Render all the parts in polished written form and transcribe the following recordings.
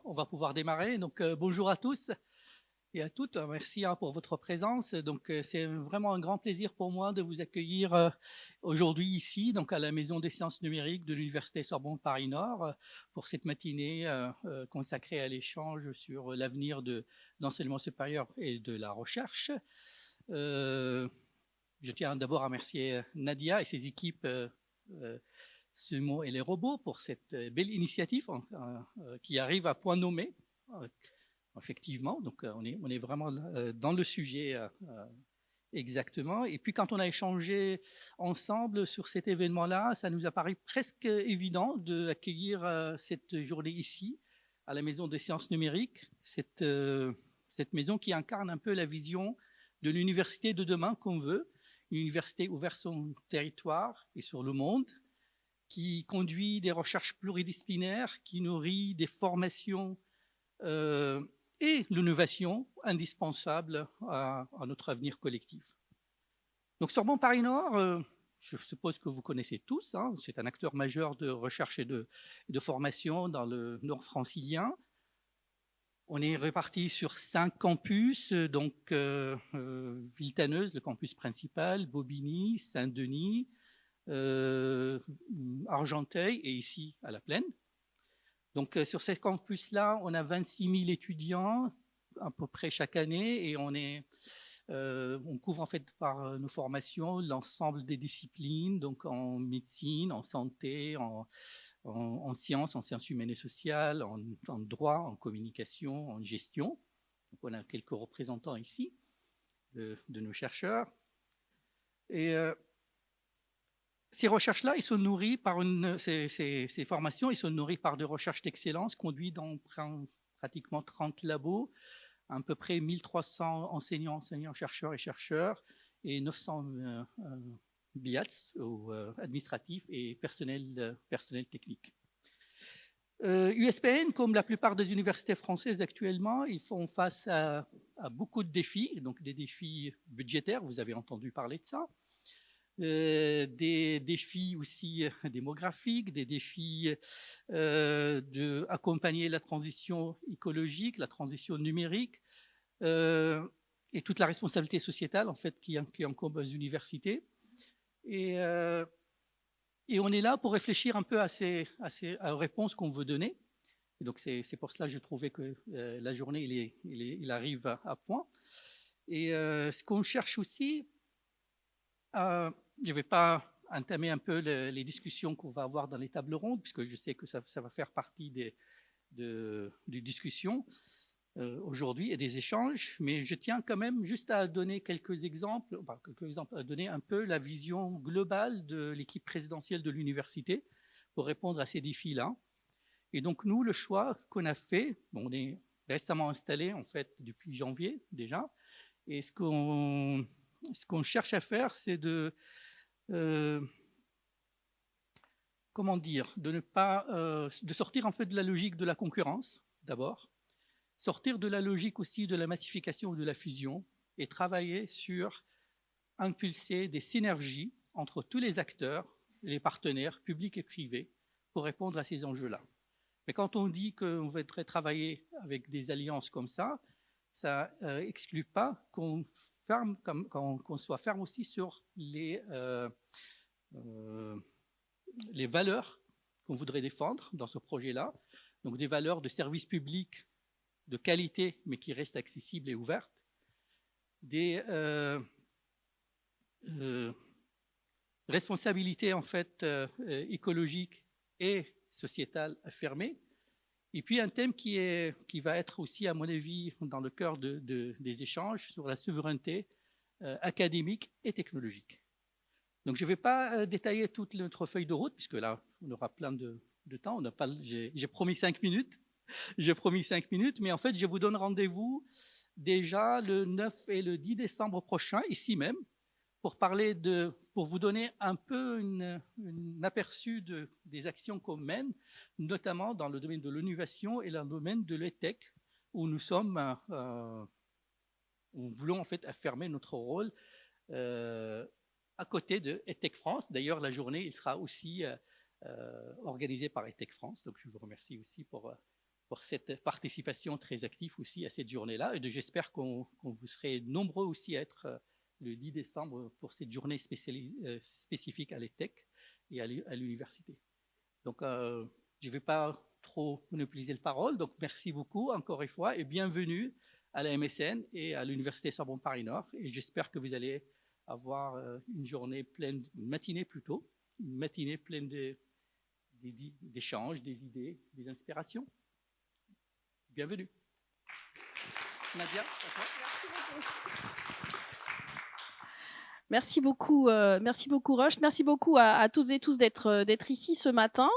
on va pouvoir démarrer. Donc, bonjour à tous et à toutes. Merci pour votre présence. Donc, c'est vraiment un grand plaisir pour moi de vous accueillir aujourd'hui ici, donc à la Maison des sciences numériques de l'Université Sorbonne Paris-Nord, pour cette matinée consacrée à l'échange sur l'avenir de l'enseignement supérieur et de la recherche. Je tiens d'abord à remercier Nadia et ses équipes Sumo et les robots pour cette belle initiative qui arrive à point nommé. Effectivement, donc on est vraiment dans le sujet exactement. Et puis quand on a échangé ensemble sur cet événement-là, ça nous a paru presque évident d'accueillir cette journée ici, à la Maison des sciences numériques, cette maison qui incarne un peu la vision de l'université de demain qu'on veut, une université ouverte sur son territoire et sur le monde, qui conduit des recherches pluridisciplinaires, qui nourrit des formations et l'innovation indispensable à notre avenir collectif. Donc Sorbonne Paris-Nord, je suppose que vous connaissez tous, hein, c'est un acteur majeur de recherche et de formation dans le nord francilien. On est répartis sur 5 campus, donc Villetaneuse, le campus principal, Bobigny, Saint-Denis, Argenteuil et ici à La Plaine. Donc sur ces campus-là, on a 26 000 étudiants à peu près chaque année et on couvre en fait par nos formations l'ensemble des disciplines, donc en médecine, en santé, en sciences humaines et sociales, en droit, en communication, en gestion. Donc on a quelques représentants ici de nos chercheurs. Et ces recherches-là, ils sont nourris par ces formations, ils sont nourris par des recherches d'excellence conduites dans pratiquement 30 labos, à peu près 1300 enseignants, chercheurs et chercheurs, et 900 BIATS, ou administratifs et personnel technique. USPN, comme la plupart des universités françaises actuellement, ils font face à beaucoup de défis, donc des défis budgétaires, vous avez entendu parler de ça, des défis aussi démographiques, des défis d'accompagner la transition écologique, la transition numérique, et toute la responsabilité sociétale en fait qui incombe aux universités. Et on est là pour réfléchir un peu aux réponses qu'on veut donner. Et donc c'est pour cela que je trouvais que la journée il arrive à point. Et ce qu'on cherche aussi, je ne vais pas entamer un peu les discussions qu'on va avoir dans les tables rondes, puisque je sais que ça va faire partie des discussions aujourd'hui et des échanges, mais je tiens quand même juste à donner quelques exemples, à donner un peu la vision globale de l'équipe présidentielle de l'université pour répondre à ces défis-là. Et donc nous, le choix qu'on a fait, on est récemment installé en fait depuis janvier déjà, et ce qu'on cherche à faire, c'est de de sortir un peu de la logique de la concurrence d'abord, sortir de la logique aussi de la massification ou de la fusion et travailler sur impulser des synergies entre tous les acteurs, les partenaires publics et privés pour répondre à ces enjeux-là. Mais quand on dit qu'on voudrait travailler avec des alliances comme ça exclut pas qu'on soit ferme aussi sur les valeurs qu'on voudrait défendre dans ce projet-là, donc des valeurs de service public de qualité, mais qui restent accessibles et ouvertes, des responsabilités en fait écologiques et sociétales affirmées, et puis un thème qui va être aussi, à mon avis, dans le cœur des échanges sur la souveraineté académique et technologique. Donc je ne vais pas détailler toute notre feuille de route, puisque là, on aura plein de temps. J'ai promis 5 minutes. J'ai promis 5 minutes, mais en fait, je vous donne rendez-vous déjà le 9 et le 10 décembre prochain, ici même, pour vous donner un peu un aperçu des actions qu'on mène, notamment dans le domaine de l'innovation et dans le domaine de l'EdTech, où nous voulons en fait affirmer notre rôle à côté de EdTech France. D'ailleurs, la journée, il sera aussi organisée par EdTech France, donc je vous remercie aussi pour pour cette participation très active aussi à cette journée-là. Et j'espère qu'on vous serez nombreux aussi à être le 10 décembre pour cette journée spécifique à l'EdTech et à l'université. Donc, je ne vais pas trop monopoliser la parole. Donc, merci beaucoup encore une fois et bienvenue à la MSN et à l'Université Sorbonne Paris-Nord. Et j'espère que vous allez avoir une journée pleine, une matinée plutôt, une matinée pleine d'échanges, des idées, des inspirations. Bienvenue. Nadia, merci beaucoup. Merci beaucoup Roche. Merci beaucoup à toutes et tous d'être ici ce matin.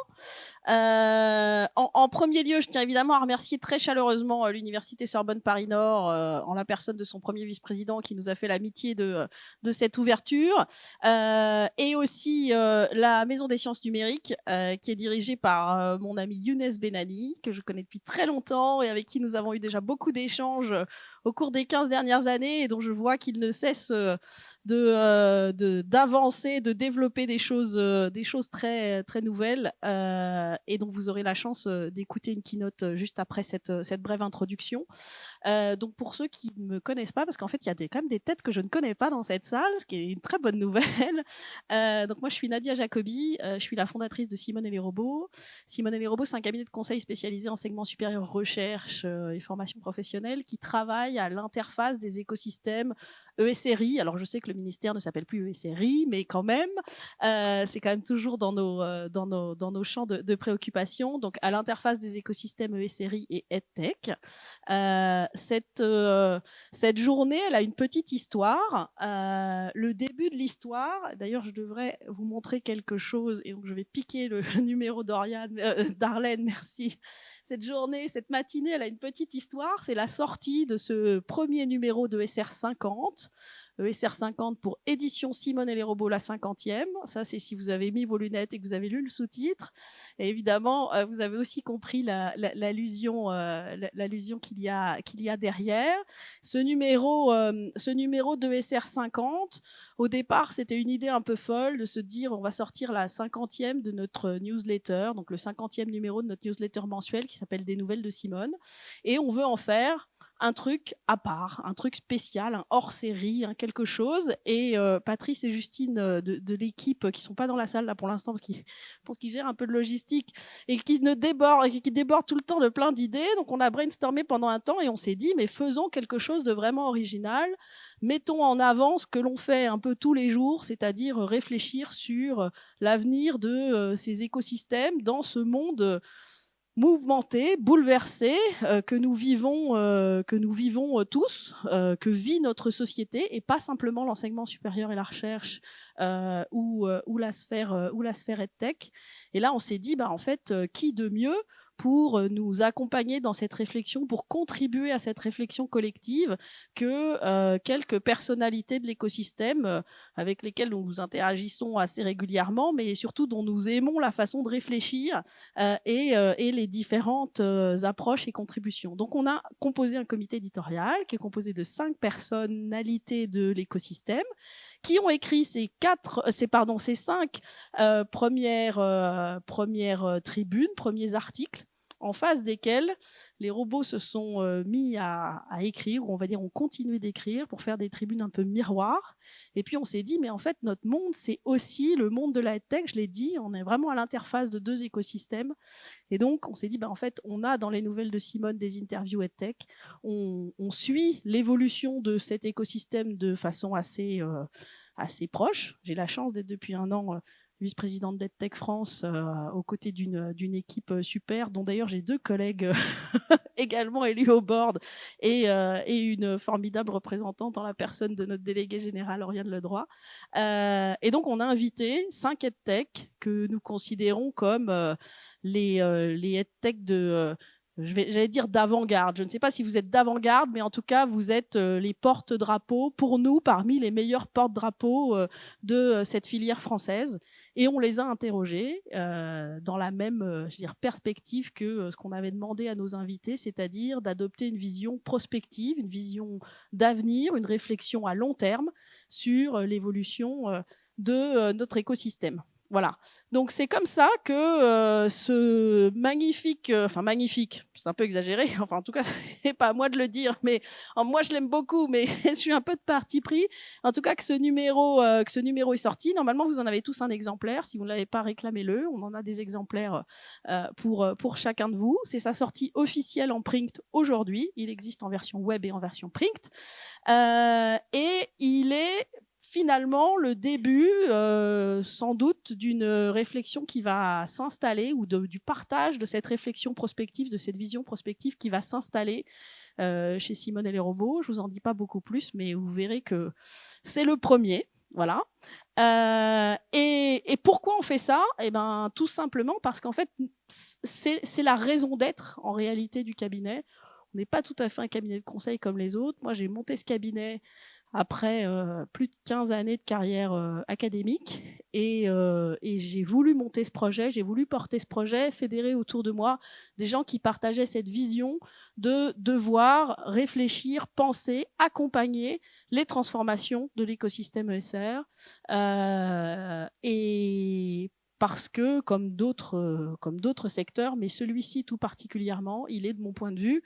En premier lieu, je tiens évidemment à remercier très chaleureusement l'Université Sorbonne Paris-Nord en la personne de son premier vice-président qui nous a fait l'amitié de cette ouverture et aussi la Maison des Sciences Numériques qui est dirigée par mon ami Younes Benani que je connais depuis très longtemps et avec qui nous avons eu déjà beaucoup d'échanges au cours des 15 dernières années et dont je vois qu'il ne cesse d'avancer, de développer des choses très, très nouvelles. Et donc, vous aurez la chance d'écouter une keynote juste après cette brève introduction. Donc, pour ceux qui ne me connaissent pas, parce qu'en fait, il y a quand même des têtes que je ne connais pas dans cette salle, ce qui est une très bonne nouvelle. Donc, moi, je suis Nadia Jacobi, je suis la fondatrice de Simone et les robots. Simone et les robots, c'est un cabinet de conseil spécialisé en segment supérieur recherche et formation professionnelle qui travaille à l'interface des écosystèmes ESRI. Alors, je sais que le ministère ne s'appelle plus ESRI, mais quand même, c'est quand même toujours dans nos champs de préoccupation. Donc, à l'interface des écosystèmes ESRI et EdTech. Cette journée, elle a une petite histoire. Le début de l'histoire, d'ailleurs, je devrais vous montrer quelque chose, et donc je vais piquer le numéro d'Arlène, merci. Cette journée, cette matinée, elle a une petite histoire. C'est la sortie de ce premier numéro de ESR50. ESR50 pour Édition Simone et les robots, la 50e. Ça, c'est si vous avez mis vos lunettes et que vous avez lu le sous-titre. Et évidemment, vous avez aussi compris l'allusion qu'il y a derrière. Ce numéro de ESR50, au départ, c'était une idée un peu folle de se dire on va sortir la 50e de notre newsletter, donc le 50e numéro de notre newsletter mensuel qui s'appelle Des nouvelles de Simone. Et on veut en faire un truc à part, un truc spécial, un hors-série, quelque chose. Et Patrice et Justine de l'équipe qui sont pas dans la salle là pour l'instant parce qu'ils pensent qu'ils gèrent un peu de logistique et qui débordent tout le temps de plein d'idées. Donc on a brainstormé pendant un temps et on s'est dit mais faisons quelque chose de vraiment original. Mettons en avant ce que l'on fait un peu tous les jours, c'est-à-dire réfléchir sur l'avenir de ces écosystèmes dans ce monde mouvementé, bouleversé, que nous vivons tous, que vit notre société, et pas simplement l'enseignement supérieur et la recherche ou la sphère EdTech. Et là, on s'est dit, en fait, qui de mieux pour nous accompagner dans cette réflexion, pour contribuer à cette réflexion collective que quelques personnalités de l'écosystème avec lesquelles nous interagissons assez régulièrement, mais surtout dont nous aimons la façon de réfléchir et les différentes approches et contributions. Donc, on a composé un comité éditorial qui est composé de 5 personnalités de l'écosystème qui ont écrit ces 5 premières tribunes, premiers articles, en face desquels les robots se sont mis à écrire, ou on va dire ont continué d'écrire pour faire des tribunes un peu miroirs. Et puis on s'est dit, mais en fait, notre monde, c'est aussi le monde de la EdTech, je l'ai dit, on est vraiment à l'interface de 2 écosystèmes. Et donc, on s'est dit, en fait, on a dans les nouvelles de Simone des interviews EdTech, on suit l'évolution de cet écosystème de façon assez proche. J'ai la chance d'être depuis un an vice-présidente d'EdTech France aux côtés d'une équipe super, dont d'ailleurs j'ai 2 collègues également élus au board et une formidable représentante en la personne de notre délégué général Oriane Ledroit. Et donc on a invité 5 EdTech que nous considérons comme les EdTech de... j'allais dire d'avant-garde. Je ne sais pas si vous êtes d'avant-garde, mais en tout cas, vous êtes les porte-drapeaux, pour nous, parmi les meilleurs porte-drapeaux de cette filière française. Et on les a interrogés dans la même perspective que ce qu'on avait demandé à nos invités, c'est-à-dire d'adopter une vision prospective, une vision d'avenir, une réflexion à long terme sur l'évolution de notre écosystème. Voilà. Donc c'est comme ça que ce magnifique, enfin magnifique, c'est un peu exagéré, enfin en tout cas c'est pas à moi de le dire, mais moi je l'aime beaucoup, mais je suis un peu de parti pris. En tout cas que ce numéro est sorti. Normalement vous en avez tous un exemplaire. Si vous ne l'avez pas, réclamez-le. On en a des exemplaires pour chacun de vous. C'est sa sortie officielle en print aujourd'hui. Il existe en version web et en version print. Et il est finalement le début, sans doute, d'une réflexion qui va s'installer, ou du partage de cette réflexion prospective, de cette vision prospective qui va s'installer chez Simone et les robots. Je vous en dis pas beaucoup plus, mais vous verrez que c'est le premier. Voilà. Et pourquoi on fait ça? Eh ben, tout simplement parce qu'en fait, c'est la raison d'être en réalité du cabinet. On n'est pas tout à fait un cabinet de conseil comme les autres. Moi, j'ai monté ce cabinet après plus de 15 années de carrière académique, et j'ai voulu monter ce projet, j'ai voulu porter ce projet, fédérer autour de moi des gens qui partageaient cette vision de devoir réfléchir, penser, accompagner les transformations de l'écosystème ESR, et parce que, comme d'autres secteurs, mais celui-ci tout particulièrement, il est, de mon point de vue,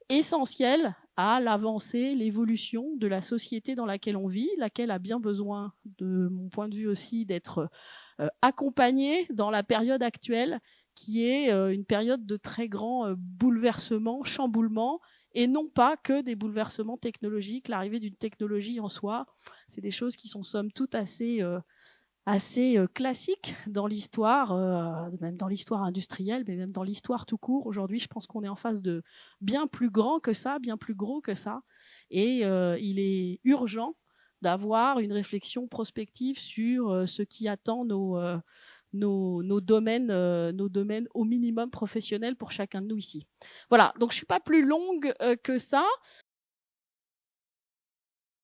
essentiel à l'avancée, l'évolution de la société dans laquelle on vit, laquelle a bien besoin, de mon point de vue aussi, d'être accompagnée dans la période actuelle, qui est une période de très grands bouleversements, chamboulements, et non pas que des bouleversements technologiques. L'arrivée d'une technologie en soi, c'est des choses qui sont somme toute assez classique dans l'histoire, même dans l'histoire industrielle, mais même dans l'histoire tout court. Aujourd'hui, je pense qu'on est en face de bien plus grand que ça, bien plus gros que ça. Et il est urgent d'avoir une réflexion prospective sur ce qui attend nos domaines au minimum professionnels pour chacun de nous ici. Voilà, donc je ne suis pas plus longue que ça.